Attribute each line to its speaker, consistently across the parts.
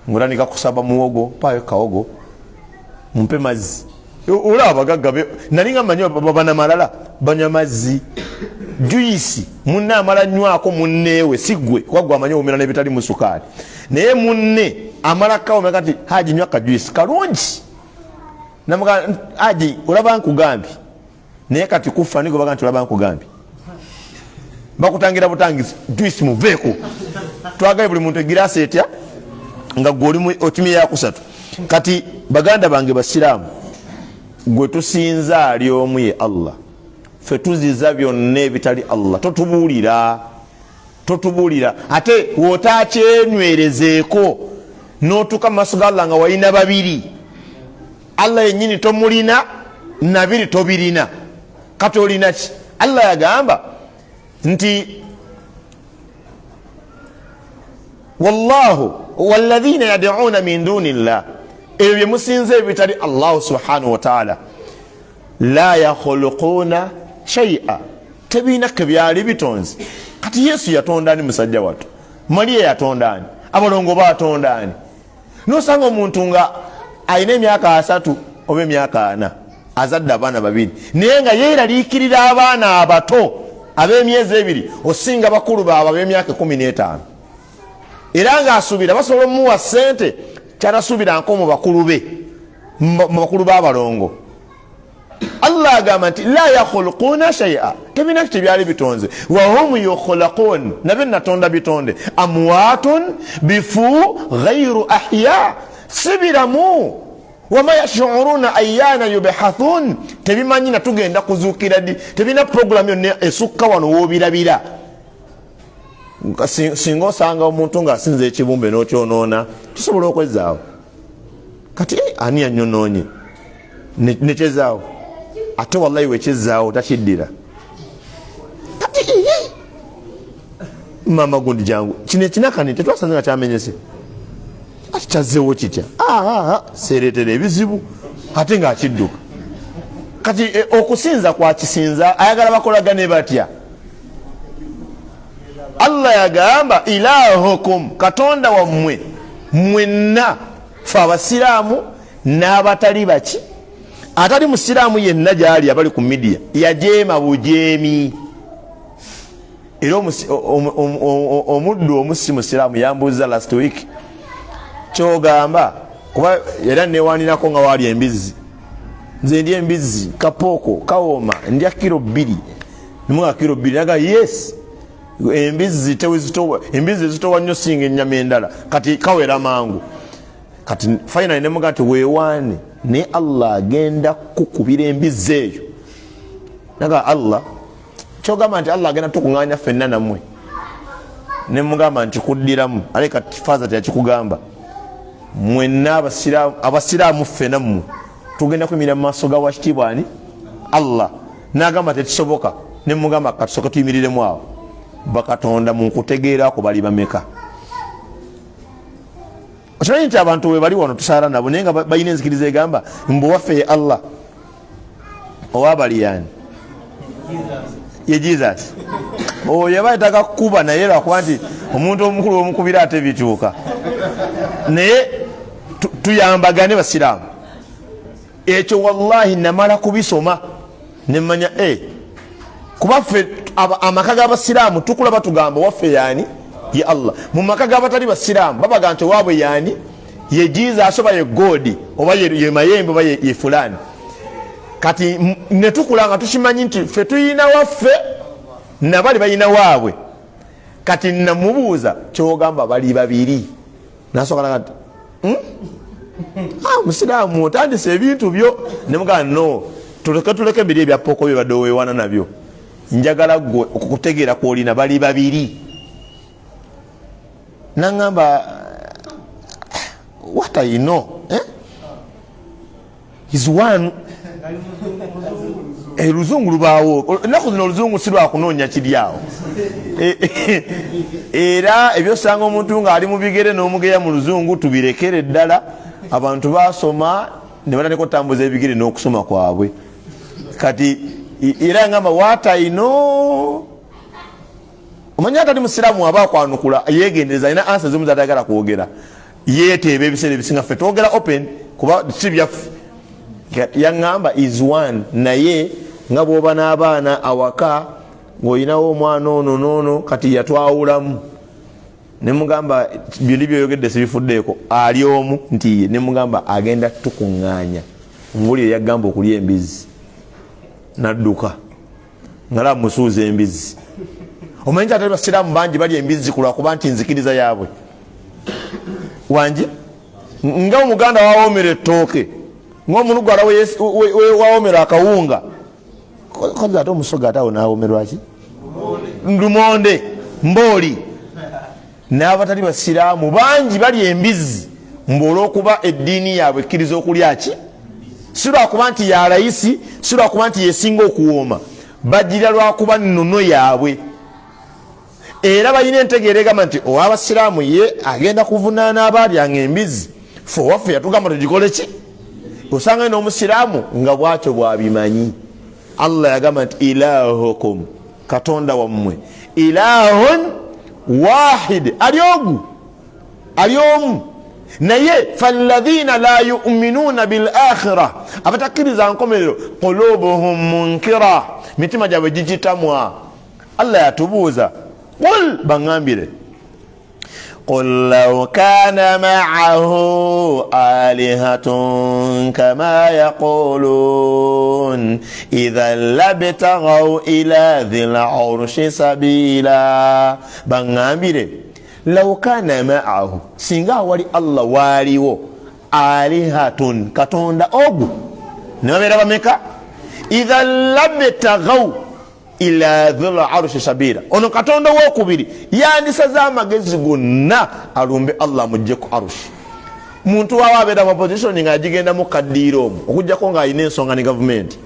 Speaker 1: ngulanika kusaba muwogo payo kawogo mumpe mazzi olaba bagagga nalinga manyo babana malala banywa mazzi juisi munne amala nywako munnewe sigwe kwagwa amanyo omera nebitali mu sukali naye munne amala kawo mekati haji nywaka juisi kalungi namuga haji olaba nkugambi naye kati kufa niko baga ntulaba nkugambi bakutangira butangizi juisi muveeko twagaye buli muntu egirasi etya nga goli otimi ya kusatu kati baganda bange basiramu gwe tusinza ali omu ye Allah fe tuziza byonna ebitali Allah totubuulira ate wotakyenywerezeeko n'otuuka mu maaso ga Allah nga walina babiri Allah yennyini tomulina nabiri tobirina kati olina ki Allah yagamba nti wallahu walladhina yad'una min dunillah ebyo bye musinze ebitali Allah subhanahu wa ta'ala la yakhluquna shay'a tebina kebyali bitonzi kati Yesu yatondani musajja watu Maria yatondani abalongo batondani nosanga omuntu nga ayina emyaka 3 oba emyaka 4 azadde abaana babiri naye nga yeeralikirira abaana abato ab'emyezi 2 osinga bakulu baabo ab'emyaka 15 era nga asuubira basobola omuwa ssente kyatasuubira nko mu bakulu be mu bakulu b'abalongo Allah agamba nti la yakhluquna shay'a tebina kibyali bitonze wa hum yukhlaqun nabe natonda bitonde amwatun bifu ghayru ahya sibiramu wama yash'uruna ayyana yubhathun tebimanyi na tugenda kuzuukira di tebina program yonna esukka wano wobirabira singa osanga omuntu nga asinza ekibumbe n'okyonoona tusobola okwezaawo kati ani yanyonoonye nekyezaawo ate wallahi wekyezaawo takiddira kati mama gundi jangu kino ekinakani tetwasanze nga kyamenyese ati kyazzeewo kitya seeretera ebizibu ate ngaakidduka kati okusinza kwakisinza ayagala bakolagane batya Allah yagamba ilahukum katonda wammwe mwenna fe abasiraamu n'abatali baki atali musiraamu yenna gyali abali ku media yajeema bujeemi era omuddu omusi musiraamu yambuuza last week kyogamba kuba era newaninako nga waali embizi nze ndi embizi kapooko kawooma ndya kilo 2 nimuga kilo 2 naga yes embizi zitowa nnyo singa ennyama endala kati kawera mangu kati finally nemuga nti weewaane ne Allah agenda kukubira embizi eyo naga Allah kyogamba nti Allah agenda tukuŋŋaanya ffenna nammwe nemugamba nti kuddiramu ale kati faza tyakikugamba mwenna abasiraamu ffenna mmwe tugenda kwimira mu maaso ga wakitiibwa ani Allah nagamba tekisoboka nemugamba katusoke tuyimiriremu awo bakatonda mu kutegeerako bali bameka okimanyi nti abantu we bali wano tusaala nabo naye nga balina enzikiriza egamba mbu waffe ye Allah owabali yani ye Jesus oyo yaba yetaaga kukuba naye lwakuba nti omuntu omukulu omukubira ate bituuka naye tuyambagane basiraamu ekyo wallahi namala kubisoma nemanya kuba ffe amaka g'abasiraamu tukula batugamba waffe yani ye Allah mu maka g'abatali basiraamu babaga nti waabwe yani ye Jesus oba ye God oba ye mayembe oba ye fulani kati netukula nga tukimanyi nti ffe tuyina waffe nabali balina waabwe kati namubuuza kyogamba bali babiri nasoka nti musiraamu otandise ebintu byo nemugaa no tuleke biri ebyapoko bye badde weewana nabyo njagala gwe okukutegeera kwolina bali babiri nangamba what I know is one oluzungu lubaawo ennaku zino oluzungu si lwakunoonya kiri awo era ebyosanga omuntu nga ali mu bigere n'omugeya mu luzungu tubirekere ddala abantu basoma ne batandika okutambuza ebigere n'okusoma kwabwe kati era ngamba what I know omanya atali musiraamu aba akwanukula yegendereza alina ansa zimu zatayagala kwogera yeeteeba ebiseera ebisinga ffe twogera open kuba si byaffe. Yaŋŋamba is one, naye nga bw'oba n'abaana awaka ng'olinawo omwana ono noono kati yatwawulamu ne mugamba byoli byoyogedde sibifuddeeko ali omu nti ne mugamba agenda tukuŋŋaanya nguli yagamba okulya embizi nadduka ngala musuuza embizi. Omanyi nti ate basiraamu bangi bali embizi kulwakuba nti nzikiriza yaabwe wangi nga omuganda wawomera ettooke ng'omunugwala wawomera akawunga koza ate omusoga ate awo nawomerwaki lumonde mbooli. N'abatali basiraamu bangi bali embizi olw'okuba eddiini yaabwe ekkiriza okulya ki, si lwakuba nti ya layisi, si lwakuba nti yesinga okuwooma, bajira lwakuba nnono yaabwe. Era balina entegeera egamba nti ow'abasiraamu ye agenda kuvunaana abaalyanga embizi, fe owaffe yatugamba tugikole ki. Osanga n'omusiraamu nga bwatyo bwabimanyi. Allah yagamba nti ilahukum, katonda wammwe, ilahun wahid, ali omu. Naye falladhina la yu'minuna bil akhirah, abatakkiriza nkomerero, qulubuhum munkira, mitima gyabwe gigitamwa. Allah yatubuuza, qul, baŋŋambire, qul law kana ma'ahu alihatun kama yaqulun idhan labtaghaw ila dhil arshi sabila. Baŋŋambire, law kana ma'ahu, singa wali Allah waliwo alihatun, katonda ogu, nebabeera bameka, idhan labtaghaw ila dhil arshi sabila, ono katonda wokubiri yandisaza amagezi gonna alumbe Allah mujje ku arushi. Muntu wawe abeera mu position nga agigenda mu kaddiira omwo okujjako nga alina ensonga ne gavumenti.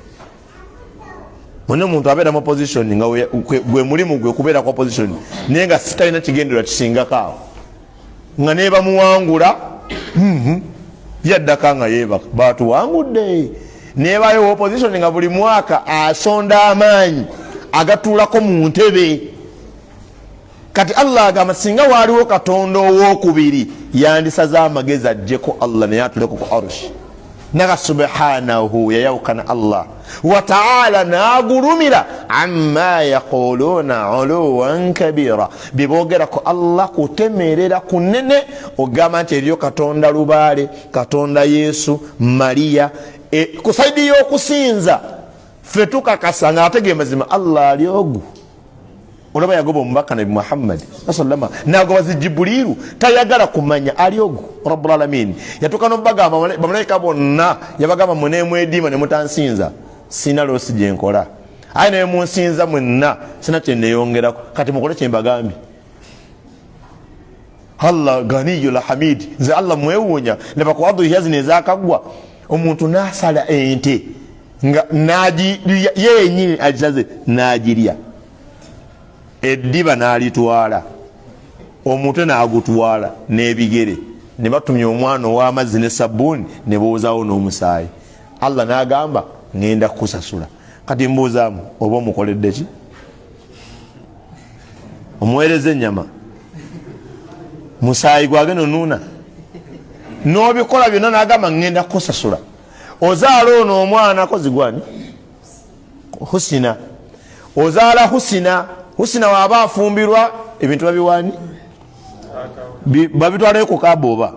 Speaker 1: Mune muntu abeera mu position nga gwe mulimu gwe kubeera ku position naye nga sitalina kigendererwa kisingako awo nga neeba muwangula yaddaka nga yeebaka baatuwangudde. Neebayo opposition nga buli mwaka asonda amaanyi agatuulako mu ntebe. Kati Allah agamba singa waaliwo katonda owokubiri yandisaza amagezi ajjeko Allah naye atuleko ku arushi. Naga subhanahu yayawukana Allah wa ta'ala nagulumira amma yaquluna uluwan kabira, bibogera ko Allah kutemerera kunene. Ogamba nti eriyo katonda lubaale, katonda Yesu, Maria, kusaidi y'okusinza ffe tukakasa nga ategeye mazima Allah ali ogu. Olaba yagoba omubaka Nabi Muhammad sallallahu alaihi wasallam nagoba Jibrilu tayagala kumanya ali ogu Rabbul Alamin. Yatuka n'obagamba bamalayika bonna yabagamba muneemwediima ne mutansinza sina loosi gye nkola, aye naye munsinza mwenna sina kye neeyongerako, kati mukole kye mbagambye. Allah ganiyul hamid, nze Allah mwewuunya. Leba ku adhu yazine ezakagwa omuntu n'asala ente nga yenyini agisaze n'agirya, eddiba n'alitwala, omutwe n'agutwala n'ebigere, ne batumya omwana ow'amazzi ne sabbuuni ne boozaawo n'omusaayi. Allah n'agamba ngenda kukusasula. Kati mbuuzaamu oba omukoledde ki? Omuweereza ennyama, musaayi gwagenda onuuna, n'obikola byonna n'agamba ngenda kukusasula. Ozaala ono omwana kozi gwani? Husina. Ozaala Husina. Husina waaba afumbirwa ebintu babiwani babitwalayo ku kabooba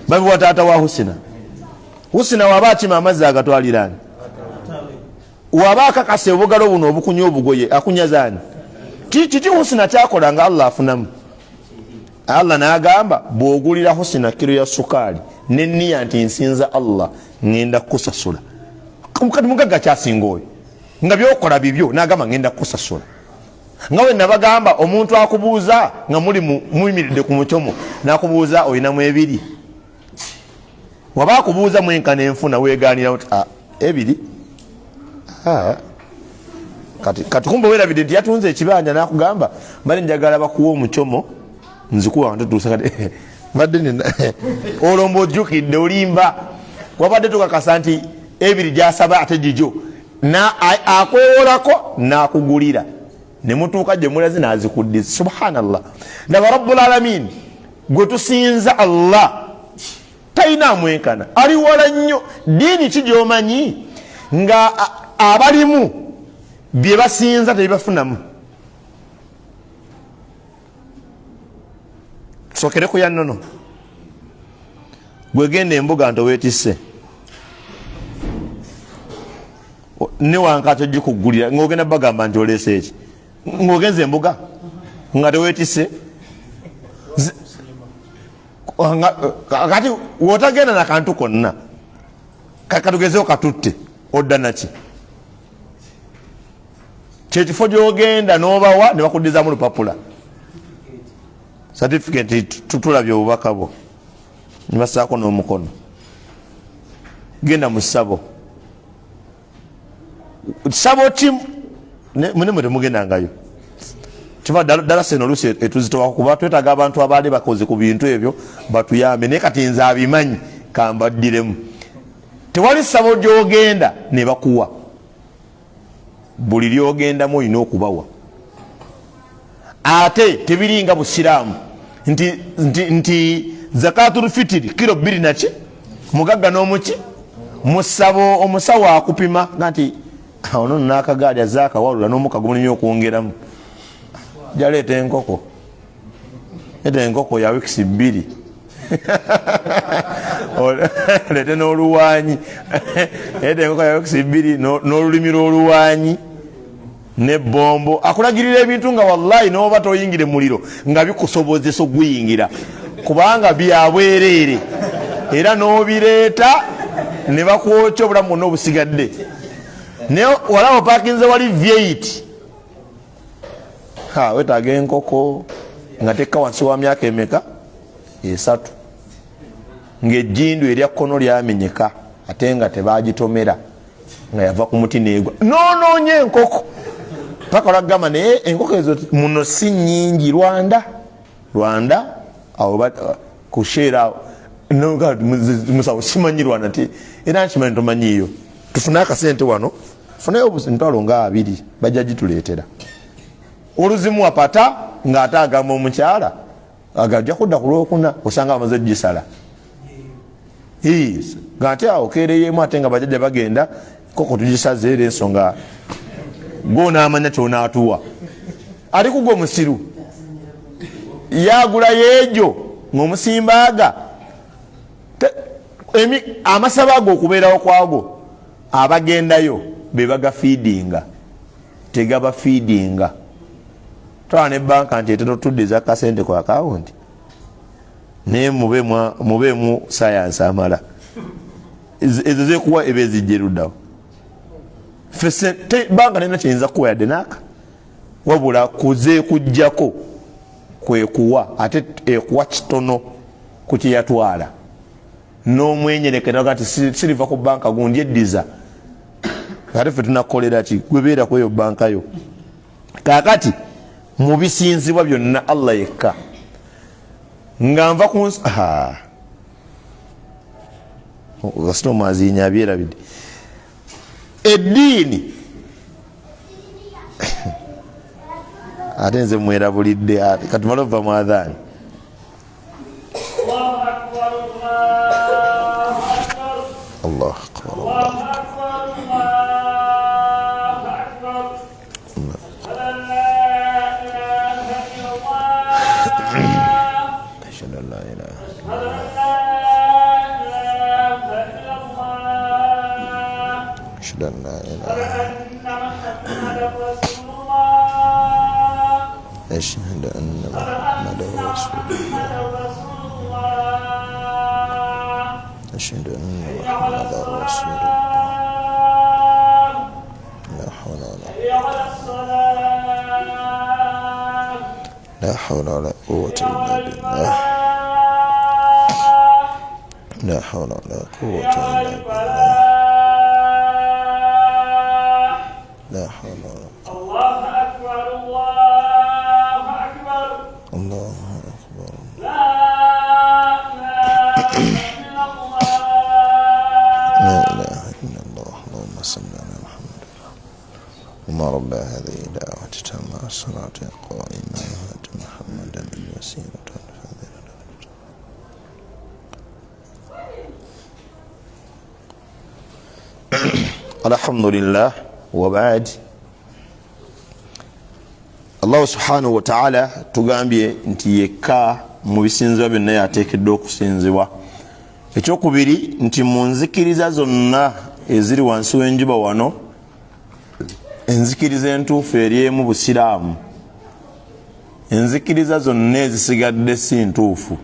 Speaker 1: babiwa taata wa Husina. Husina waaba akima amazzi agatwalirani, waaba akakasa obugalo buno obukunya obugoye akunyazaani. Kiki Husina kyakola nga Allah afunamu? Allah n'agamba bw'ogulira Husina kiro ya sukaali n'enniya nti nsinza Allah ngenda kukusasula. Kati mugagga kyasinga oyo nga byokola bibyo n'agamba ngenda kukusasula. Nga we nabagamba omuntu akubuuza nga muyimiridde ku mucomo n'akubuuza olinamu ebiri, waba akubuuza mwenkana enfuna weegaanira oti ebiri. Kati kumbe weerabidde nti yatunze ekibanja n'akugamba mbale njagala bakuwa omucomo nzikuwa nga tutuusa kati mbadde olwo ojjukidde olimba, wabadde tukakasa nti ebiri gyasaba ate gijjo akwewolako n'akugulira ne mutuuka gye mulazi n'azikuddiza. Subhanallah. Laba Rabbul Alamin gwe tusinza Allah talina amwenkana, ali wala nnyo. Diini ki gy'omanyi nga abalimu bye basinza tebibafunamu? Tusokere ku yannono. Gwegenda embuga nto weetisse ne wankatyo gikugulira ng'ogenda bagamba nti oleese eki, ng'ogenza embuga nga teweetisse. Kati wotagenda nakantu konna katugezeo katutte odda naki? Kyekifo gyogenda n'obawa ne bakuddizamu lupapula certificate, tutulabye obubaka bwo ne basaako n'omukono. Genda mu ssabo, ssabo ki mune mwe temugendangayo. Kiva ddala seno oluusi etuzitowako kuba twetaaga abantu abaali bakoze ku bintu ebyo batuyambe, naye kati nze abimanyi kambaddiremu. Tewali ssabo gyogenda ne bakuwa, buli lyogendamu olina okubawa. Ate tebiringa busiraamu nti zakatul fitiri kilo 2 naki mugagga n'omuki mu ssabo omusawo akupima nti ono n'akagaali azaakawalula n'omukago mulimu okwongeramu. Jaleeta enkoko, ete enkoko ya wiikisi 2 leete n'oluwanyi, ete enkoko ya wiikisi 2 n'olulimi lw'oluwanyi ne bombo. Akulagirira ebintu nga wallahi n'oba toyingire muliro nga bikusobozesa okuyingira kubanga byabwereere, era n'obireeta ne bakwokya obulamu bwonna obusigadde. Naye walawo pakinze wali V8 wetaaga enkoko nga tekka wansi wa myaka emeka 3 ng'ejjindu erya kkono lyamenyeka ate nga tebagitomera nga yava ku muti neegwa, noonoonye enkoko paka olagamba naye enkoko ezo muno si nnyingi. Rwanda awo kusheera musawo simanyi Rwanda ti era nkimanyi tomanyiiyo. Tufune akasente wano, funeyo emitwalo nga 2 bajja gituleetera. Oluzimu apata ng'ate agamba omukyala agajja kudda ku Lwokuna osanga amaze gisala ng'ate awo keereyemu ate nga bajajja bagenda koko tugisaze era ensonga gw'onaamanya ky'onaatuwa. Ali kugwa omusiru yagula yeejo ng'omusimbaaga amasaba ago okubeerawo kwago abagendayo be bagafiidinga, tegaba fiidinga. Twala ne banka nti etera otuddiza akasente ku akawunti naye mubeemu sayansi amala ezo zekuwa eba ezijjeruddawo. Banka nena kiyinza kuwa yadde naaka wabula kuzeekujjako kwekuwa ate ekuwa kitono ku kyeyatwala n'omwenyerekera nti siriva ku banka gundi eddiza. Ate ffe tunakolera ki gwebeera kweyo bankayo. Kaakati mu bisinzibwa byonna Allah yekka nga nva ku gasito mazinya byerabidde eddiini ate nze mwerabulidde katumala ova mu adhaani. Allahu akbar. أشهد أن محمدا رسول الله. أشهد أن محمدا رسول الله. لا حول ولا لا حول ولا قوة إلا بالله. لا حول ولا قوة إلا بالله. لا حول ولا قوة. الله أكبر الله أكبر الله أكبر. لا إله إلا الله. اللهم صل على محمد وما رب هذه دعوة تامة الصلاة القائمة وآت محمدا الوسيلة والفضيلة alhamdulillah wa ba'd. Allah subhanahu wa ta'ala tugambye nti yekka mu bisinzibwa byonna yateekeddwa okusinzibwa. Ekyokubiri nti mu nzikiriza zonna eziri wansi w'enjuba wano, enzikiriza entuufu eri emu Busiraamu, enzikiriza zonna ezisigadde si ntuufu.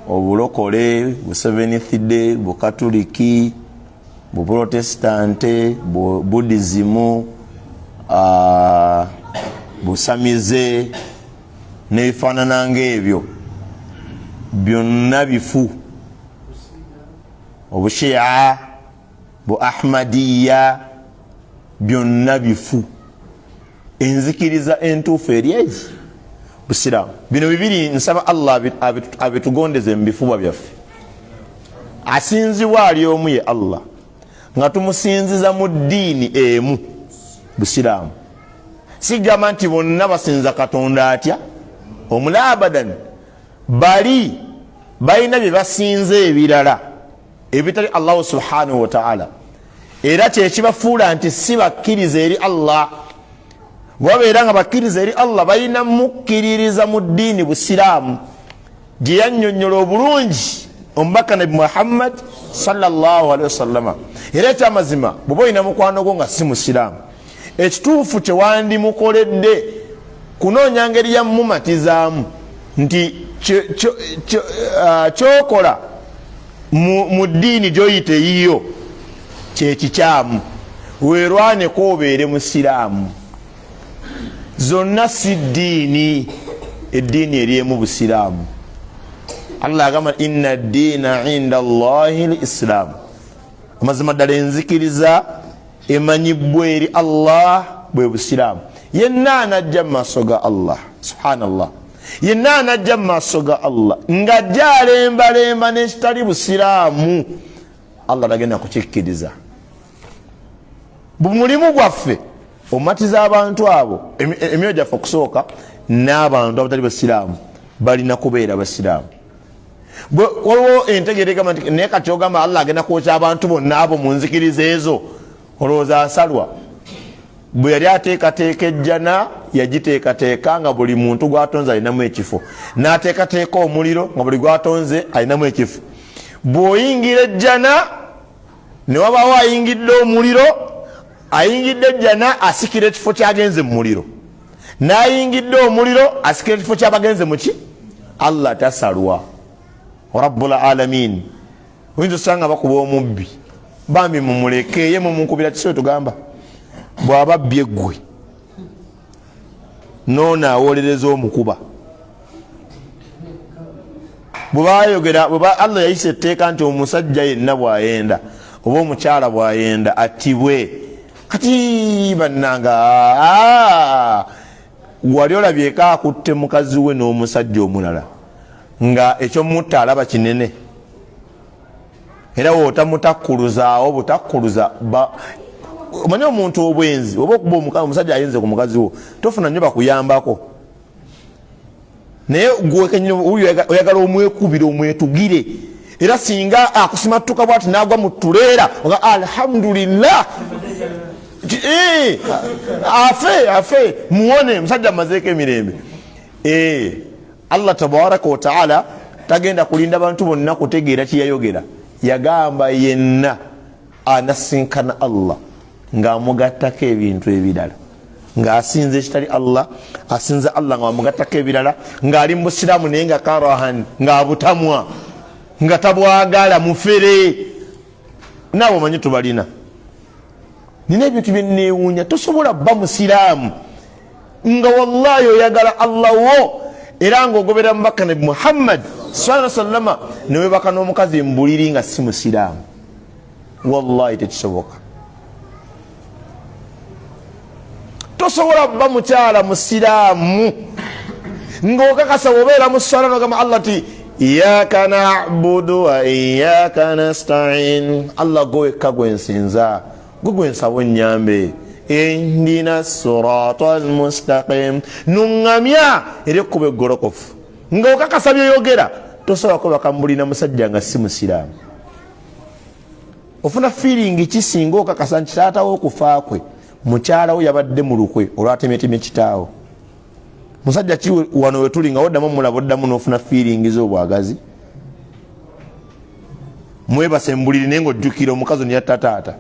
Speaker 1: Obulokole, bu Seventh Day, bu Katuliki, bu Protestante, bu Buddhism, busamize n'ebifaanana ng'ebyo byonna bifu. Obushia, bu Ahmadiyya, byonna bifu. Enzikiriza entuufu eri ezi Busiraamu. Bino bibiri nsaba Allah abitugondeze mu bifuba byaffe. Asinzibwa ali omu ye Allah, nga tumusinziza mu ddiini emu Busiraamu. Sigamba nti bonna basinza Katonda atya omula abadan. Bali balina bye basinze ebirala ebitali Allah subhanahu wa ta'ala, era kyekibafuula nti si bakkiriza eri Allah. Bwabeera nga bakkiriza eri Allah balina mukkiririza mu ddiini Busiraamu gye yannyonnyola obulungi omubaka Nabi Muhammad sallallahu alaihi wasallama. Era ekyamazima bw'oba olina mukwano gwo nga si Musiraamu, ekituufu kyewandimukoledde kunoonya ngeri yamumatizaamu nti kyokola mu ddiini gy'oyita eyiyo kyekikyamu, weerwaneko obeere Musiraamu. Zonna si ddiini, eddiini eri emu Busiraamu. Allah agamba inna ad-diina inda Allahi al-Islam. Amazima ddala enzikiriza emanyibwa eri Allah bwe Busiraamu. Yenna anajja mu maaso ga Allah, subhanallah, yenna anajja mu maaso ga Allah ng'ajja alembalemba n'ekitali Busiraamu, Allah tagenda kukikkiriza. Bumulimu gwaffe omatiza abantu abo, emyoyo gyaffe okusooka n'abantu abatali Basiraamu balina kubeera Basiraamu. Waliwo entegeera nti naye kati ogamba Allah agenda kwokya abantu bonna abo mu nzikiriza ezo, olowooza asalwa? Bwe yali ateekateeka ejjana yagiteekateeka nga buli muntu gwatonze alinamu ekifo, n'ateekateeka omuliro nga buli gwatonze alinamu ekifo. Bw'oyingira ejjana ne wabaawo ayingidde omuliro, ayingidde ejjana asikira ekifo kyagenze mu muliro, n'ayingidde omuliro asikira ekifo kyabagenze muki? Allah tasalwa. Rabbul alamin. Oyinza osanga bakuba omubbi, bambi mumuleke ye mumunkubira kisobe tugamba bw'aba bbye ggwe noona awolereza omukuba. Bw'aba Allah yayisa etteeka nti omusajja yenna bw'ayenda oba omukyala bw'ayenda attibwe. Kati bannanga wali olabyeko akutte mukazi we n'omusajja omulala nga ekyomutta alaba kinene, era wotamutakkuluzawo butakkuluza omanyi omuntu obwenzi oba okuba omusajja ayenze ku mukazi wo tofuna nnyo bakuyambako, naye oyagala omwekubire omwetugire, era singa akusimattuka bwati n'agwa mu tuleera oga alhamdulillah afe muwone musajja amazeeko emirembe. Allah tabaraka wa ta'ala tagenda kulinda bantu bonna kutegeera kyeyayogera. Yagamba yenna anasinkana Allah ng'amugattako ebintu ebirala, ng'asinze ekitali Allah, asinze Allah ng'amugattako ebirala, ng'ali mu Busiraamu naye nga karahan, ng'abutamwa, nga tabwagala mufere. Naawe omanyi tubalina. Nina ebintu bye neewuunya, tosobola bba Musiraamu nga wallahi oyagala Allah wo era ng'ogobera mubaka Nabi Muhammad sallallahu alaihi wasallam ne webaka n'omukazi mbuliri nga si Musiraamu. Wallahi tekisoboka. Tosobola bba mukyala Musiraamu ng'okakasa obeera mu ssala n'ogamba Allah ti iyyaka na'budu wa iyyaka nasta'in. Allah gwekka gwensinza, gwe gwensaba onnyambe. Ihdina siratal mustaqim, nungamya eri ekkubo eggolokofu. Ng'okakasa by'oyogera tosobola kwebaka mbulina musajja nga si Musiraamu. ofuna feeling kisinga okakasa nti taatawo okufa kwe mukyalawo yabadde mu lukwe olwatemeteme kitaawo. Musajja ki wano wetuli nga oddamu mulaba oddamu n'ofuna feeling z'obwagazi. Mwebase mbuliri naye ng'ojjukira omukazi ne yatta taata.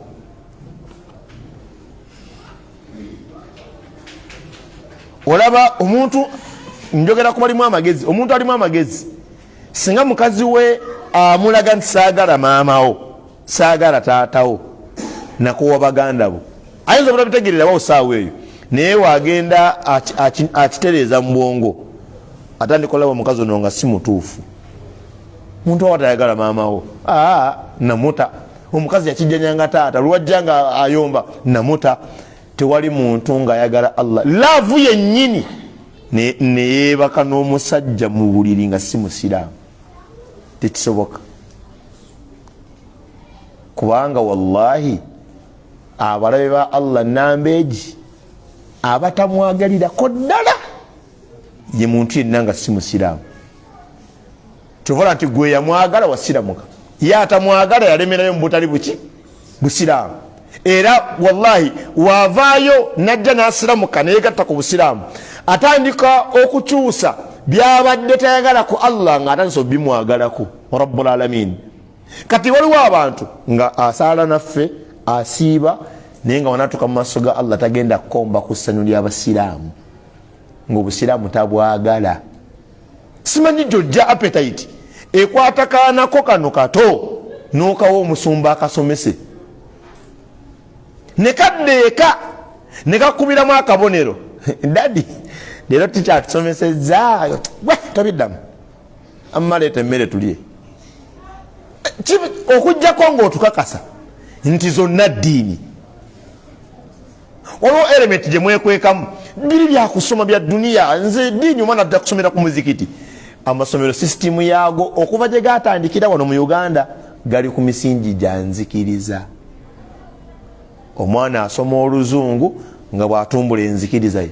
Speaker 1: Olaba omuntu njogera ku balimu amagezi, omuntu alimu amagezi singa mukazi we amulaga nti saagala maamawo saagala taatawo nakuwa baganda bo ayinza obutabitegerera bawo saawa eyo naye wagenda akitereeza mu bwongo atandika olaba omukazi ono nga si mutuufu. Muntu awatayagala maamawo namuta. Omukazi yakijjanyanga taata lwajja nga ayomba namuta. Tewali muntu ng'ayagala Allah laavu yennyini neyeebaka n'omusajja mu buliri nga si musiraamu. Tekisoboka. Kubanga wallahi abalabe ba Allah nambeegi abatamwagalirako ddala ye muntu yenna nga si musiraamu. Kyovola nti gwe yamwagala wasiramuka, ye atamwagala yalemerayo mu butali buki busiraamu. Era wallahi wavaayo najja n'asiramuka neyegatta ku busiraamu atandika okukyusa byabadde tayagala ku Allah ng'atandise obimwagalako Rabbul Alamin. Kati waliwo abantu nga asaala naffe asiiba naye nga wanatuuka mu maaso ga Allah tagenda kukomba ku ssanyu ly'abasiraamu ng'obusiraamu tabwagala. Simanyi jjojja appetite ekwata kaanako kano kato n'okawa omusumba akasomese nekaddeeka nekakubiramu akabonero dadi leero tikyatusomesezaayo tobiddamu amaleeta emmere tulye okujjako ng'otukakasa nti zonna ddiini olwo element gye mwekwekamu biri byakusoma bya duniya. Nze ddiini omwana adda kusomera ku muzikiti. Amasomero sisitimu yaago okuva gye gaatandikira wano mu Uganda gali ku misingi gya nzikiriza. Omwana asoma oluzungu nga bw'atumbula enzikiriza ye,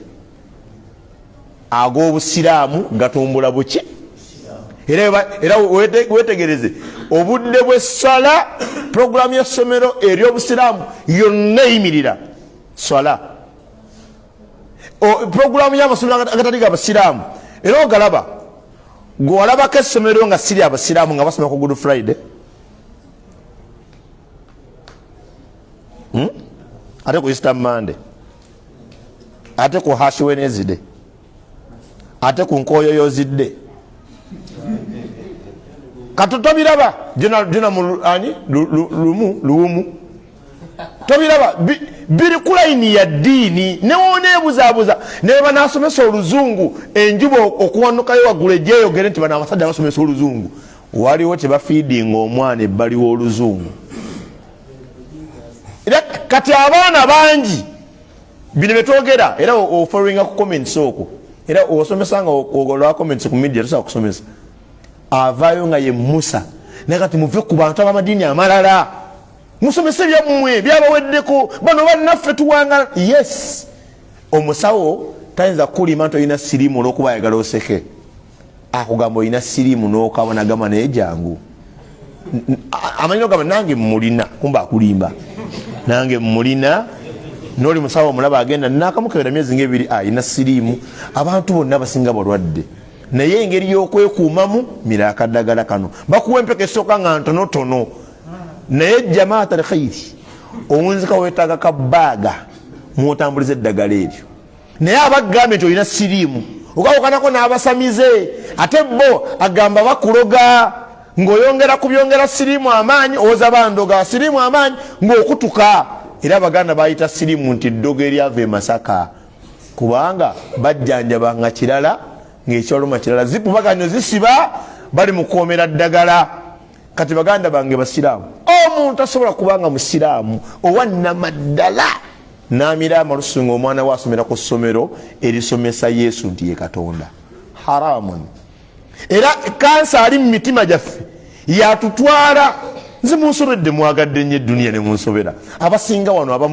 Speaker 1: ag'obusiraamu gatumbula buki. Era wetegereze obudde bw'essala programu y'essomero ery'obusiraamu yonna eyimirira swala. Programu y'amasomero agatali g'abasiraamu era ogalaba gwe walabako essomero nga siri abasiraamu nga basoma ku Good Friday ate ku Easter Monday ate ku Ash Wednesday ate ku nkoyoyozidde katutobiraba jona lumu tobiraba biri ku layini ya ddiini newoneebuzaabuza naye banasomesa oluzungu enjuba okuwanukayo waggulu ejyeyogere nti bano abasajja basomesa oluzungu. Waliwo kye bafiidinga omwana ebbali w'oluzungu. Era kati abaana bangi bino betwogera era ofollowinga ku comments okwo era osomesa nga ogolwa comments ku media tosobola kusomesa avaayo nga ye Musa naye kati muve ku bantu ab'amadiini amalala musomese byammwe byabaweddeko bano bannaffe tuwanga. Yes, omusawo tayinza kulima nti olina siriimu olw'okuba ayagala oseke akugamba olina siriimu n'okabonagamba naye jangu amanyi ogamba nange mulina kumba akulimba nange mulina n'oli musawo omulaba agenda nakamukebera myezi ng'ebiri ayina siriimu. Abantu bonna basinga balwadde naye engeri y'okwekuumamu mira akaddagala kano bakuwa empeka esooka nga ntonotono naye jamaata alkhairi owunzika weetaaga kabbaaga muotambuliza eddagala eryo naye abagambye nti olina siriimu okawukanako n'abasamize ate bo agamba bakuloga ng'oyongera kubyongera siriimu amaanyi owoza bandoga siriimu amaanyi ng'okutuka. Era abaganda bayita siriimu nti ddogo eryava e Masaka kubanga bajjanjabanga kirala ng'ekyoluma kirala zipubaganyo zisiba bali mu kwomera ddagala. Kati baganda bange basiraamu omuntu asobola kubanga musiraamu owannamaddala n'amira amalusu ng'omwana we asomera ku ssomero erisomesa Yesu nti ye Katonda. Haramun. Era kansa ali mu mitima gyaffe yatutwala. Nze munsobedde mwagadde nnyo edduniya ne munsobera abasinga wano aba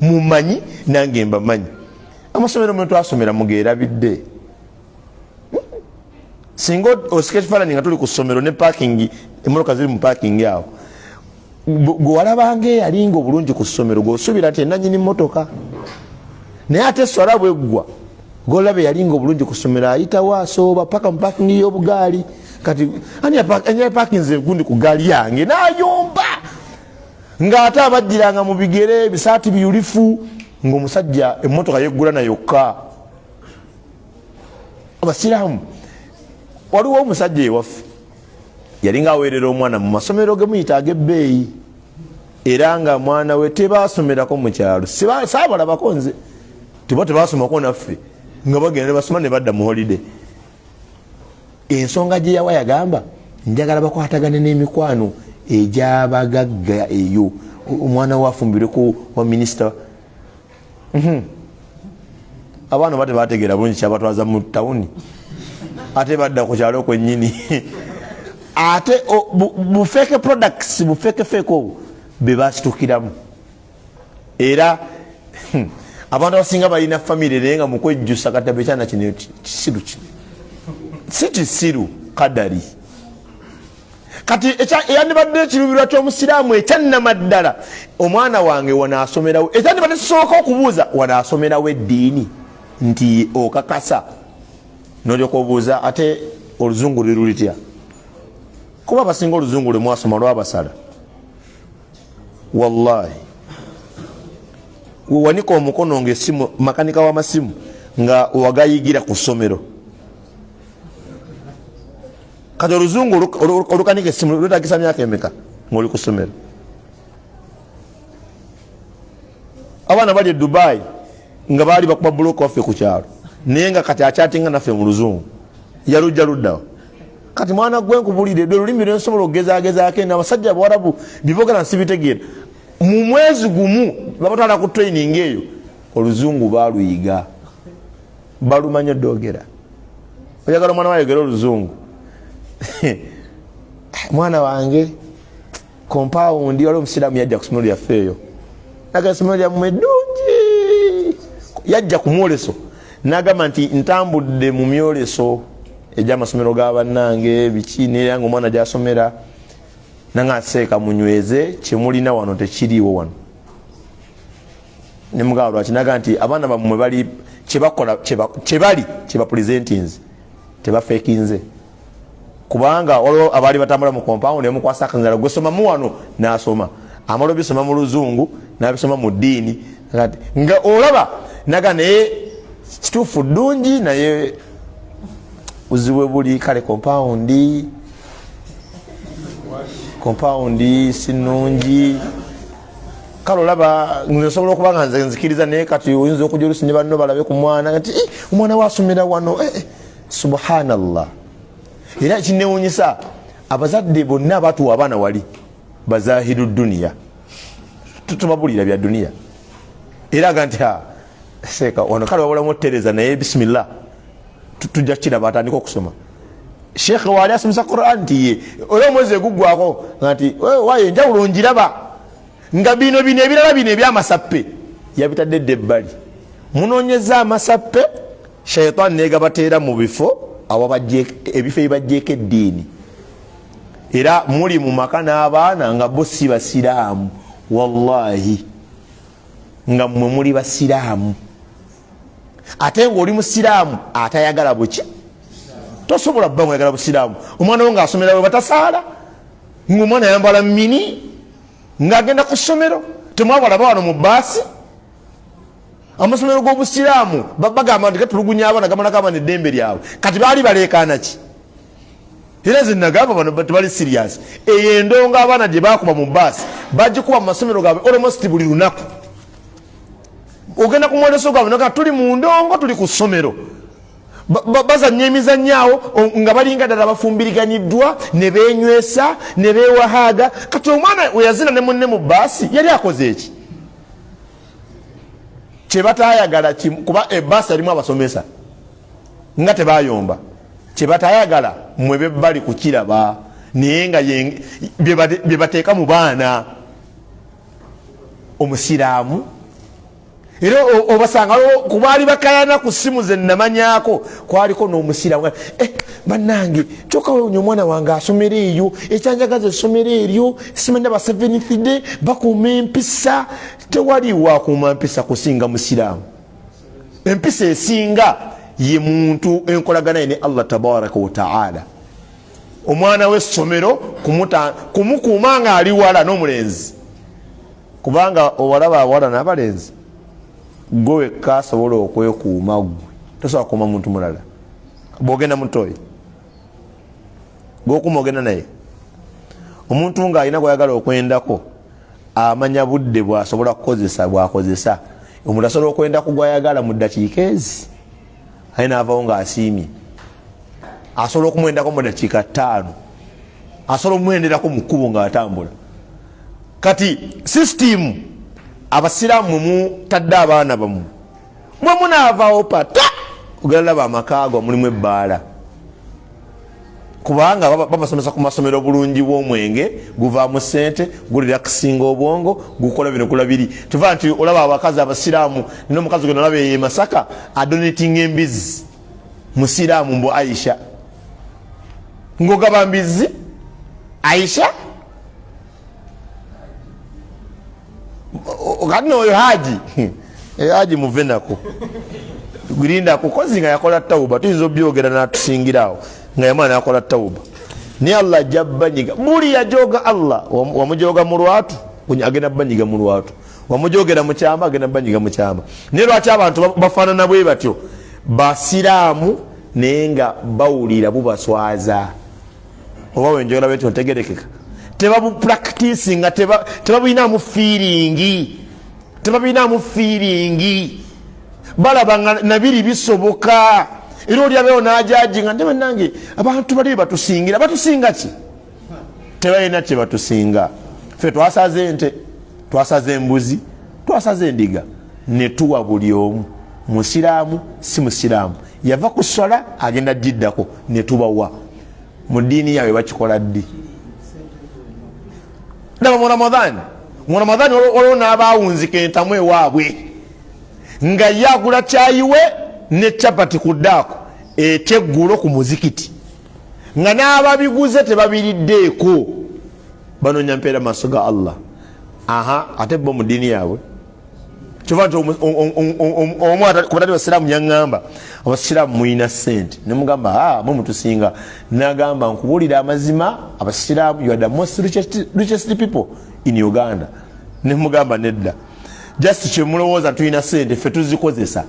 Speaker 1: mumanyi nange mbamanyi. Amasomero mwe twasomera mugeerabidde singa osika ekifaananyi nga tuli ku ssomero ne parking emmotoka ziri mu parking awo gwalabanga eyalinga obulungi ku ssomero gwosuubira nti enanyini mmotoka naye ate swala bweggwa golaba eyalinga obulungi ku ssomero ayitawo asooba paka mu pakingi y'obugaali kati ani yapakinze gundi ku gaali yange nayomba ng'ate abajjiranga mu bigere bisaati biyulifu ng'omusajja emmotoka yeggula nayokka. Abasiraamu waliwo omusajja ewaffe yalinga aweerera omwana mu masomero ge muyita ag'ebbeeyi era nga mwana we tebasomerako mu kyalo saabalabako nze tebasomako naffe nga bagenda ne basoma ne badda mu holiday. Ensonga gye yawa yagamba njagala bakwatagane n'emikwano egy'abagagga eyo omwana we afumbireko wa minisita. Abaana bate bategeera bulungi kyabatwaza mu tawuni ate badda ku kyalo kwennyini ate bufeke products bufekefeke obwo be basitukiramu era abantu abasinga balina famire naye nga mukwejjusa katabe kyana kino kisiru kino si kisiru kadari kati eyandibadde ekirubirwa ky'omusiraamu ekyannamaddala omwana wange wanaasomerawo ekyandibadde kisoboka okubuuza wanaasomerawo eddiini nti okakasa nolyoka obuuza ate oluzungu lirulitya kuba abasinga oluzungu lwemwasoma lwabasala wallahi wewanika omukono ngaesimu makanika w'amasimu nga wagayigira ku ssomero kati oluzungu olukanika esimu lwetagisa myaka emeka ngaoli ku ssomero. Abaana bali e Dubai nga baali bakuba buloka waffe ku kyalo naye nga kati akyatinga naffe mu luzungu yalujja luddawo. Kati mwana gwe nkubulire dwe lulimi lwensobola okugezagezaako n'abasajja abawarabu bibogera nsibitegeera mu mwezi gumu babatwala ku training eyo oluzungu baluyiga balumanya oddogera. Oyagala omwana wayogera oluzungu mwana wange compound wali omusiraamu yajja ku ssomero lyaffe eyo naga ssomero lyammwe ddungi yajja ku mwoleso nagamba nti ntambudde mu myoleso egy'amasomero g'abannange biki neera nga omwana gy'asomera nanga aseeka munyweze kyemulina wano tekiriiwo wano ne mugamba lwaki naga nti abaana bammwe bali kyebakola kyebapresentings tebafeekinze kubanga waliwo abaali batambula mu compound emukwasa akangala gwesomamu wano n'asoma amala bisoma mu luzungu n'abisoma mu ddiini nga olaba naga naye kituufu ddungi naye buzibu buli kale compound sinungi kale olaba nsobola okuba nga nze nzikiriza naye kati oyinza okujja olusi ne banno balabe ku mwana nti omwana wasomera wano subhanallah. Era ekinewunyisa abazadde bonna abatuwa abaana wali bazahiru duniya tubabulira bya duniya era ga nti seeka wano kale wabulamu otereza naye bisimillah tujja kiraba atandika okusoma. Sheekh waali asomesa Quran nti ye olwo omwezi eguggwako nti wayo enjawulo ngiraba nga bino ebirala bino ebyamasappe yabitadde dde ebbali munoonyeza amasappe shayitaani negabateera mu bifo ebifo ebibajjeeko eddiini era muli mu maka n'abaana nga bo si basiraamu wallahi nga mmwe muli basiraamu ate ng'oli musiraamu atayagala buki tosobola bba ng'ayagala busiraamu omwana wo ng'asomera we batasaala ng'omwana yambala mini ng'agenda ku ssomero temwabalaba wano mu bbaasi amasomero g'obusiraamu bagamba nti gatulugunya abaana gamalako abaana eddembe lyabwe kati baali baleekaana ki era nze nagamba bano tebali serious eyo endongo abaana gye bakuba mu bbaasi bagikuba mu masomero gaabwe almost buli lunaku ogenda ku mwoleso gaabwe naga tuli mu ndongo tuli ku ssomero bazannya emizannyawo nga balinga ddala bafumbiriganyiddwa ne beenywesa ne beewahaaga kati omwana weyazina ne munne mu bbaasi yali akoze eki kyebatayagala kuba ebbaasi alimu abasomesa nga tebayomba kyebatayagala mwe bebbali kukiraba naye nga bye bateeka mu baana omusiraamu era obasanga kubaali bakayana ku simu ze namanyako kwaliko n'omusiramu bannange kyokawonye omwana wange asomera eyo ekyanjagaza essomero eryo simanya ba 7th day bakuuma empisa. Tewali wakuuma mpisa kusinga musiraamu. Empisa esinga ye muntu enkolagana ne Allah tabaraka wa taala. Omwana w'essomero kumukuuma nga ali wala n'omulenzi, kubanga owalaba awala n'abalenzi gwe kasobola okwekuuma gwe tosobola kuuma muntu mulala. Bwogenda mutoyi gw'okuuma ogenda naye omuntu ng'alina gwayagala okwendako amanya budde bw'asobola kukozesa bw'akozesa. Omuntu asobola okwenda kugwayagala mu ddakiika ezi aye n'avaawo ng'asiimye. Asobola okumwendako mu ddakiika 5, asobola okumwenderako mu kkubo ng'atambula. Kati sisitimu abasiraamu mutadde abaana bamu mwe munaavaawo pata ogeralaba amakaago mulimu ebbaala, kubanga babasomesa ku masomero bulungi bw'omwenge guvaamu ssente gulira kusinga obwongo gukola bino kula biri. Tuva nti olaba abakazi abasiraamu n'omukazi gwe nalaba ye Masaka adonatinga embizi musiraamu mbu Aisha ng'ogaba mbizi Aisha okati oyo haji haji muvenako gulinda kukozi nga yakola tauba tuyinza obyogera n'atusingirawo nga yamwana yakola tauba ni Allah jabbanyiga buli yajoga Allah wamujoga mu lwatu agenda banyiga mu lwatu, wamujogera mu kyama agenda banyiga mu kyama. Ne lwaki abantu bafaanana bwe batyo basiraamu naye nga bawulira bubaswaza oba wenjogera bwetyo ntegerekeka tebabu practice nga tebabinamu feeling balaba nga nabiri bisoboka. Era oli abeewo n'ajaji nga ndebe nange abantu bali batusingira ki? Tebalina kye batusinga. Ffe twasaze ente, twasaze embuzi, twasaze endiga ne tuwa buli omu, musiraamu si musiraamu, yava ku swala agenda giddako ne tubawa. Mu ddiini yaabwe bakikola ddi? Ndaba mu Ramadhaani olwo n'abaawunzika entamu ewaabwe nga yagula kyayiwe ne chapati ku ddaako ekyeggulo ku muzikiti nga n'ababiguze tebabiriddeeko banoonya mpeera maaso ga Allah. Ate bo mu ddiini yaabwe kyova nti omu kubatali basiraamu yaŋŋamba abasiraamu muyina ssente ne mugamba mwe mutusinga. Nagamba nkubuulira amazima abasiraamu you are the most richest people in Uganda. Ne mugamba nedda, just kye mulowooza tulina ssente ffe tuzikozesa.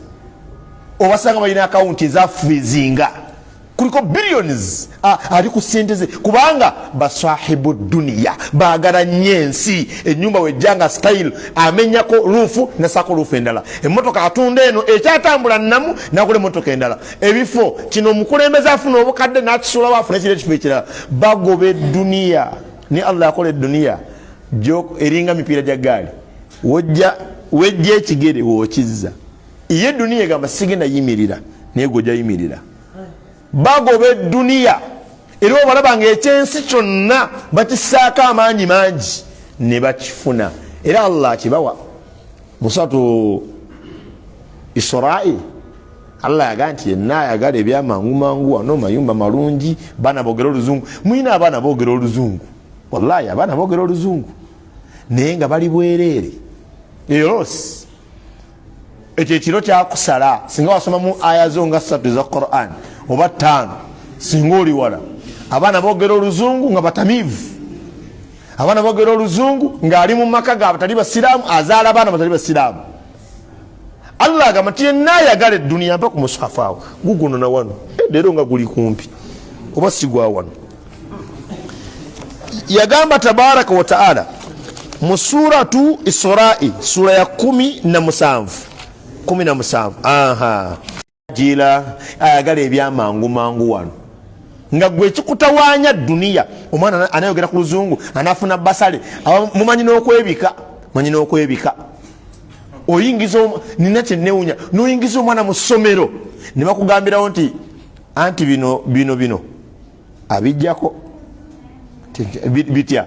Speaker 1: Obasanga balina akawunti ezaffizinga kuliko billions ali ku ssente ze, kubanga basahibu duniya baagala nnyo ensi. Ennyumba wejjanga style amenyako ruufu nasako ruufu endala, emmotoka atunda eno ekyatambula nnamu nakula emmotoka endala, ebifo kino omukulembeze afuna obukadde n'akisulawo afuna ekiro ekifo ekirala. Bagoba eduniya ni Allah yakola eduniya eringa mipiira gya gaali, wejja ekigere wookizza. Ye duniya egamba sigenda yimirira naye gojja yimirira. Bagoba eduniya era obalaba nga ekyensi kyonna bakisaako amaanyi mangi ne bakifuna. Era Allah akibawa musatu Israel. Allah yagaa nti yenna ayagala ebyamangu mangu wano mayumba malungi, baana boogera oluzungu. Muyina abaana boogera oluzungu, wallahi abaana boogera oluzungu naye nga bali bwereere. Eros ekyo ekiro kyakusala singa wasomamu aya zo nga 3 eza Quran oba 5 singa oli wala. Abaana boogera oluzungu nga batamiivu, abaana boogera oluzungu ng'ali mu maka ga batali basiraamu, azaala abaana batali basiraamu. Allah agamba nti yenna ayagala edduniya mpa ku musafu awo guguno na wano leero nga guli kumpi oba sigwa wano. Yagamba tabaraka wa taala mu suratu Isra'i sura ya 17 jila ayagala ebyamangu mangu wano nga gwe kikutawaanya duniya. Omwana anayogera ku luzungu anafuna basale mumanyi n'okwebika oyingiza nina kyenewunya noyingiza omwana mu ssomero ne bakugambirawo nti anti bino abijjako bitya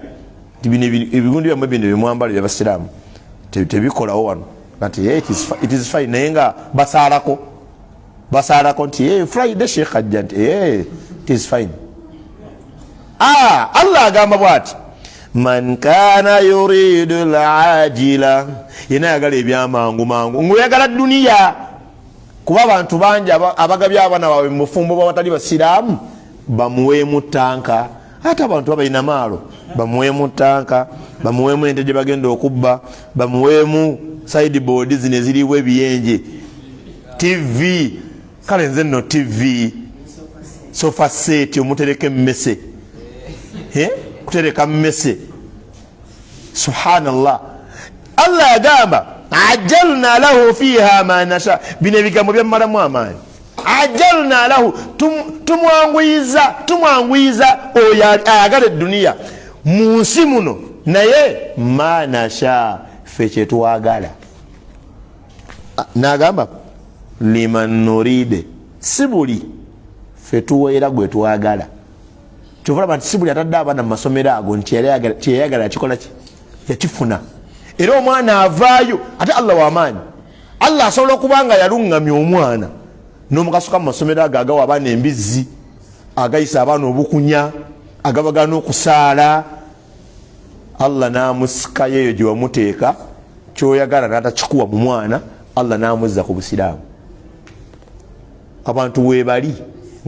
Speaker 1: nti bino ebigundi byammwe bino byemwambala byabasiraamu tebikolawo wano. nti it is fine naye nga basalako nti Friday Sheikh ajja nti it is fine. Allah agamba bwati man kana yuridu al-ajila, yena yagala ebyamangu mangu, nguyagala dunia. Kuba abantu bangi abagabya abaana baabwe mu bufumbo bw'abatali basiraamu bamuweemu tanka. Ate abantu abalina maalo bamuweemu tanka, bamuweemu ente gye bagenda okubba, bamuweemu sideboard zino eziriwo ebiyenje, TV. Kale nze nno TV, sofa set omutereka emmese, kutereka mmese. Subhanallah. Allah agamba ajalna lahu fiha ma nasha. Bino ebigambo byammalamu amaanyi. Ajalna lahu, tumwanguyiza oyo ayagala eduniya mu nsi muno, naye ma nasha, ffe kyetwagala. Nagamba liman nuride, si buli ffe tuweera gwe twagala. Kyovulaba nti si buli atadde abaana mu masomero ago nti yayagala yakikola ki, yakifuna. Era omwana avaayo, ate Allah w'amaanyi. Allah asobola okuba nga yalungamya omwana n'omukasuka mu masomero ago agawa abaana embizzi, agayisa abaana obukunya, agabagana okusaala. Allah n'amusikayo eyo gye wamuteeka, kyoyagala n'atakikuwa mu mwana, Allah n'amuzza ku busiraamu. Abantu weebali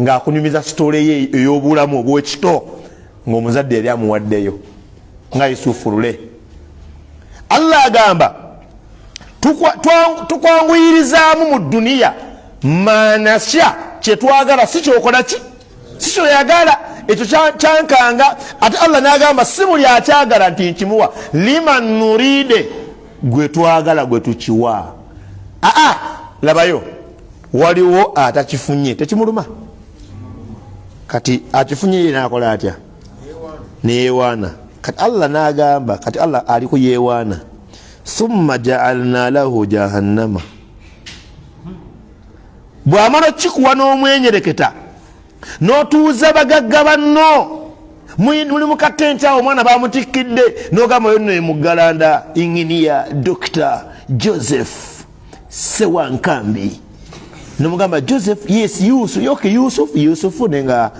Speaker 1: ng'akunyumiza sitole ye ey'obulamu obw'ekito ng'omuzadde yali amuwaddeyo nga Yusufu lule. Allah agamba tukwanguyirizaamu mu duniya manasya, kyetwagala, si kyokola ki, si kyoyagala, ekyo kyankanga. Ate Allah n'agamba si buli akyagala nti nkimuwa, liman nuride, gwe twagala gwe tukiwa. Labayo, waliwo atakifunye tekimuluma. Kati akifunye ye nakola atya? Neyewaana. Kati Allah n'agamba, kati Allah ali ku yewaana, thumma ja'alna lahu jahannama. Bw'amala kikuwa n'omwenyereketa n'otuuza bagagga banno, muli mukatenca omwana bamutikidde n'ogamba yonno emugalanda inginiya Dr. Joseph Sewankambi, nomugamba Joseph, yes Yusuf nenga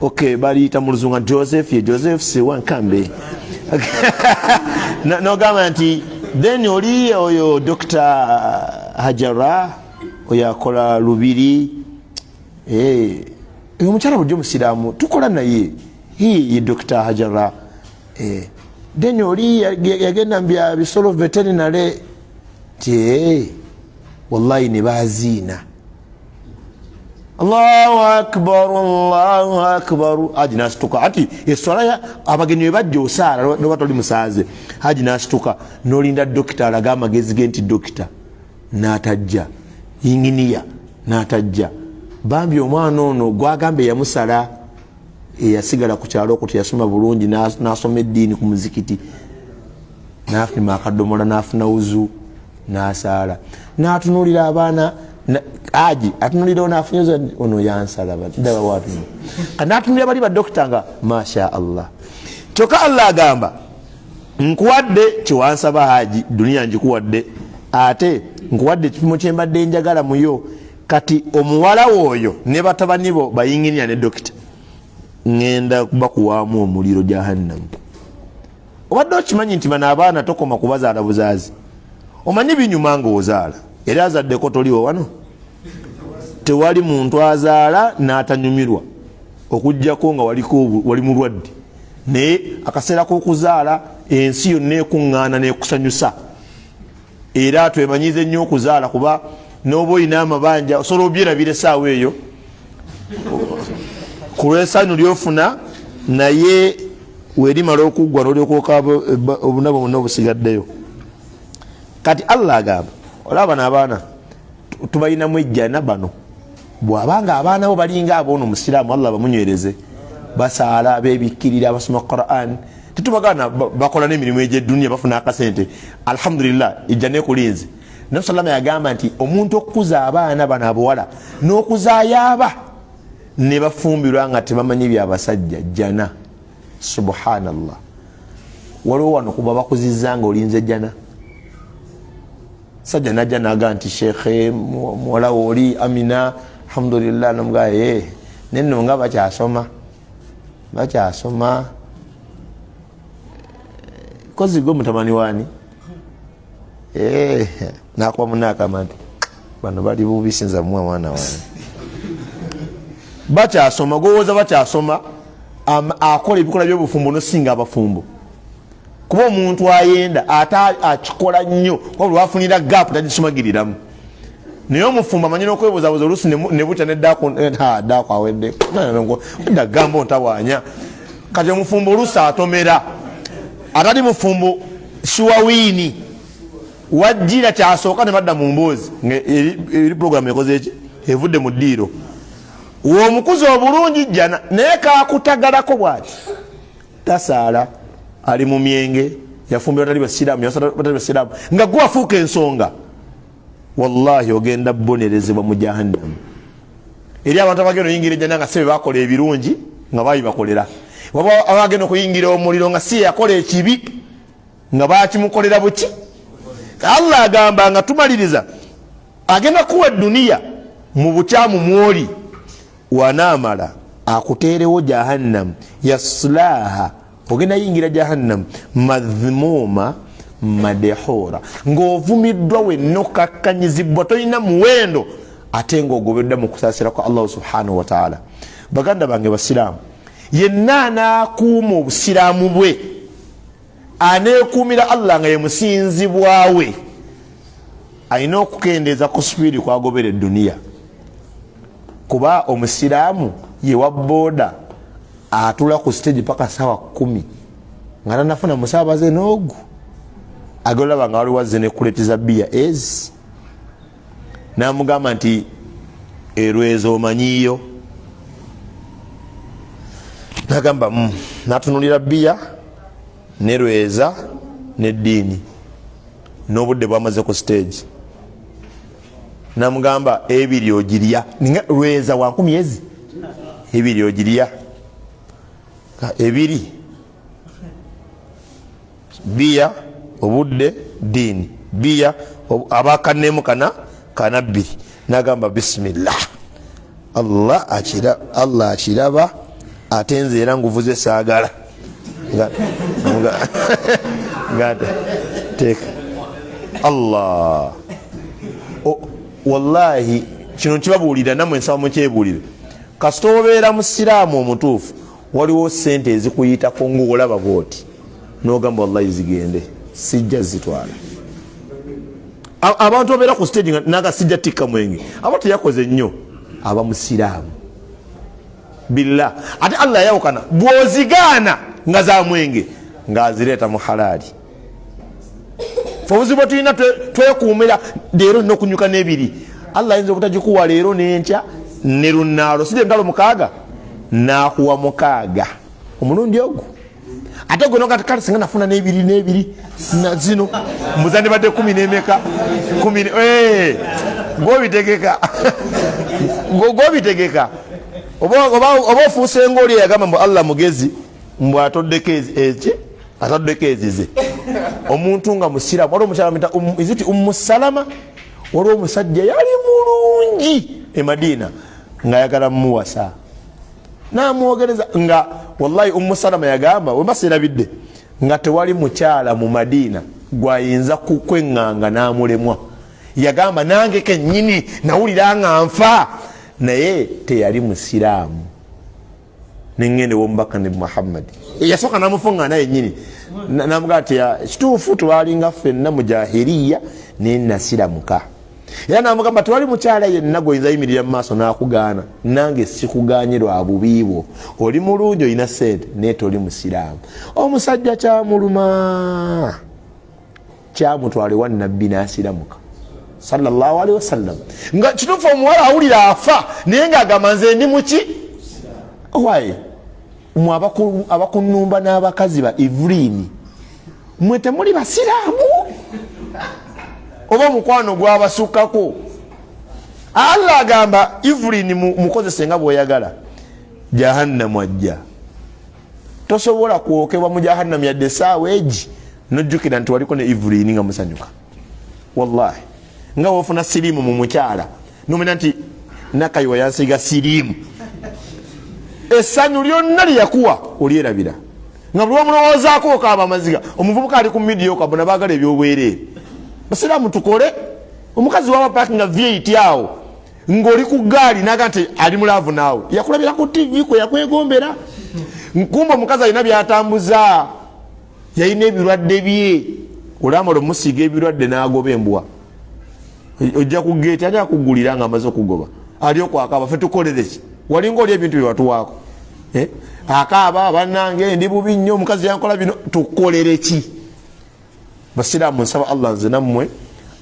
Speaker 1: okay baliyita mu luzunga Joseph, ye Joseph Sewankambi. N'ogamba nti then oli oyo Dr. Hajara oyo akola Lubiri, omukyala bulijjo musiraamu tukola naye, ye Dr. Hajara. Then oli yagenda mbya bisolo veterinary, wallahi ne baziina. Allahu akbar. Haji nasituka. Ati eswala ya abagenyi bajja osaala no batoli musaaze. Haji nasituka nolinda dokita alaga amagezi ge nti dokita n'atajja, inginiya n'atajja. Bambi omwana ono gwagambe yamusala, yasigala ku kyalo okuti yasoma bulungi n'asoma eddiini ku muzikiti, n'afuna akadomola n'afuna uzu n'asaala, n'atunuulira abaana. Aji atunulira onafunyoza ono yansala ndaba watu kanatunulira bali ba dokita nga masha Allah. Kyokka Allah agamba nkuwadde kiwansaba Haji, dunia njikuwadde, ate nkuwadde ekipimo kyembadde njagala muyo. Kati omuwala woyo ne batabani bo bayinginiya ne dokita ngenda bakuwaamu omuliro jahannam. Obadde okimanyi nti bano abaana tokoma kubazaala buzaazi, omanyi binyuma nga ozaala era azaddeko toliwo wano. Tewali muntu azaala n'atanyumirwa okujjako nga wali mulwadde, naye akaseera k'okuzaala ensi yonna ekuŋŋaana n'ekusanyusa. Era twemanyize nnyo okuzaala, kuba n'oba olina amabanja osobola obyerabira essaawa eyo ku lw'essanyu ly'ofuna, naye weerimala okuggwa n'olyoka obunabo bwonna obusigaddeyo. Kati Allah agamba olaba n'abaana tubalinamu ejjana bano, bw'abanga abaana bo balinga ab'ono musiraamu Allah bamunywereze, basaala, beebikkirira, basoma Qur'an, tetubagana bakola n'emirimu egy'edduniya bafuna akasente. Alhamdulillah ejjana ekulinze. Nabi sallallahu yagamba nti omuntu okukuza abaana bano abawala n'okuzaayaaba ne bafumbirwa nga tebamanyi byabasajja jjana. Subhanallah. Waliwo wano kuba bakuzizza nga olinze jjana. sajja najja naga nti shekhe muwala oli Amina alhamdulillah namugaye nenno nga bakyasoma kozi go mutamani wani nakuba munakama nti bano bali bubi sinza mwa mwana wani bakyasoma gowooza bakyasoma akola ebikola by'obufumbo nosinga abafumbo kuba omuntu ayenda akikola nnyo wabula wafunira gaapu tagisumagiriramu naye omufumbo amanyina okwebuzabuza oluusi ne butya neddako awedde edda gamba ontabwanya kati omufumbo oluusi atomera atali mufumbo siwawiini wajjira kyasooka ne badda mu mboozi eri puroguramu ekoze eki evudde mu ddiiro womukuzi obulungi jjana naye kakutagalako bwati tasaala ali mu myenge yafumbira batali basiraamu nga gwafuuka ensonga wallahi ogenda bonerezebwa mu jahannamu eri abantu abagenda oyingira ejjana nga sebe bakola ebirungi nga babibakolera waba abagenda okuyingira omuliro nga si yakola ekibi nga bakimukolera buki Allah agamba nga tumaliriza agenda kuwa duniya mu bukyamu mwoli wanamala akuteerewo jahannam yaslaha ogenda yingira jahannam madhmuma madehura ng'ovumiddwa wenna okakkanyizibwa tolina muwendo ate ng'ogobedda mu kusaasira kwa Allah subhanahu wa ta'ala. Baganda bange basiraamu, yenna anaakuuma obusiraamu bwe aneekuumira Allah nga ye musinzibwawe alina okukendeeza ku sipiidi kwagobera edduniya, kuba omusiraamu ye wa booda atula ku stage paka sawa 10 nga nanafuna musaabaze n'ogu agolaba nga wali wazze nekuletiza bbiya ezi namugamba nti erwezo omanyiyo, nagamba natunulira bbiya nerweza neddiini n'obudde bwamaze ku stage, namugamba ebiri ogirya ninga rweza wa 10 ezi ebiri ogirya ebiri bbiya obudde dini bia abakanemu kana bbiri, nagamba bismillah Allah akiraba atenze era nguvuze saagala ngata teka Allah wallahi kino kibabuulira namwe nsaba mukyebulire kasita obeera musiraamu omutuufu waliwo sente ezikuyitako ng'olaba bwoti n'ogamba wallahi zigende sijja zitwala. Abantu obeera ku stage naga sijja tikka mwenge aba teyakoze nnyo aba musiraamu billah. Ate Allah yawukana bwozigaana nga za mwenge ng'azireeta mu halaali. Obuzibu tulina twekuumira leero nina okunyuka n'ebiri, Allah ayinza obutagikuwa leero n'enkya ne lunnaalo sijja entalo 6 n'akuwa 6 omulundi ogwo. Ate gwe nogati kale singa nafuna n'ebiri na zino muzande badde 10 n'emeka 10 gobitegeka gobitegeka oba ofuuse ng'oli yagamba mbu Allah mugezi mbu atoddeko ezize omuntu nga musiraamu waliwo omukyala iziti Salama, waliwo omusajja yali mulungi e Madina ng'ayagala mumuwasa namwogereza nga wallahi Salama yagamba wemaserabidde nga tewali mukyala mu Madina gwayinza kukweŋŋanga n'amulemwa. Yagamba nange kennyini nawulira nga nfa naye teyali musiraamu nengende womubaka ne Muhammad yasooka namufunga naye nyini namugaa ti kituufu twalinga ffenna mu jahiliya naye nasiramuka. Era namugamba tewali mukyala yenna gw'oyinza yimirira mu maaso n'akugaana, nange sikuganye lwa bubi bwo, oli mulungi olina ssente naye toli musiraamu. Omusajja kyamuluma kyamutwala ewa nnabbi n'asiramuka sallallahu alaihi wasallam. Nga kituufu omuwala awulira afa naye ng'agamba nze ndi muki waye mwe abakunumba n'abakazi ba Ivrini mwe temuli basiraamu oba mukwano gwabasukkako. Allah agamba Ivrini mukozese nga bw'oyagala. Jahannamu ajja tosobola kwokebwa mu jahannamu yadde essaawa egi nojjukira nti waliko ne Ivrini nga musanyuka wallahi. nga wofuna sirimu mu mukyala nomenya nti nakayiwa yansiga sirimu essanyu lyonna lyeyakuwa olyerabira nga buli wamulowoozaako okaaba amaziga. Omuvubuka ali ku midiyo kabona baagala ebyobwereere. Basiraamu tukole. Omukazi wawa paaki nga V8 awo ng'oli ku gaali naga nti ali mulaavu naawe yakulabira ku TV kwe yakwegombera. Nkumba omukazi alina byatambuza yalina ebirwadde bye olamala omusiga ebirwadde n'agoba embwa ojja ku geeti ajja kugulira nga amaze okugoba ali okwakaaba ffe tukolereki walinga oli ebintu byewatuwaako akaaba bannange ndi bubi nnyo omukazi yankola bino tukolereki. Basiraamu nsaba Allah nze nammwe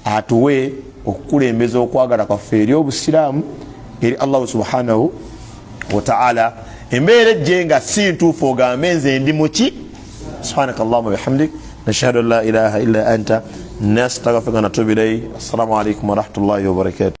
Speaker 1: atuwe okukulembeza okwagala kwaffe eri obusiraamu eri Allah subhanahu wa ta'ala. Embeera ejje nga si ntuufu ogambe nze ndi muki. Subhanakallahumma bihamdik nashhadu an la ilaha illa anta nastaghfiruka wa natubu ilayk. Assalamu alaykum wa rahmatullahi wa barakatuh.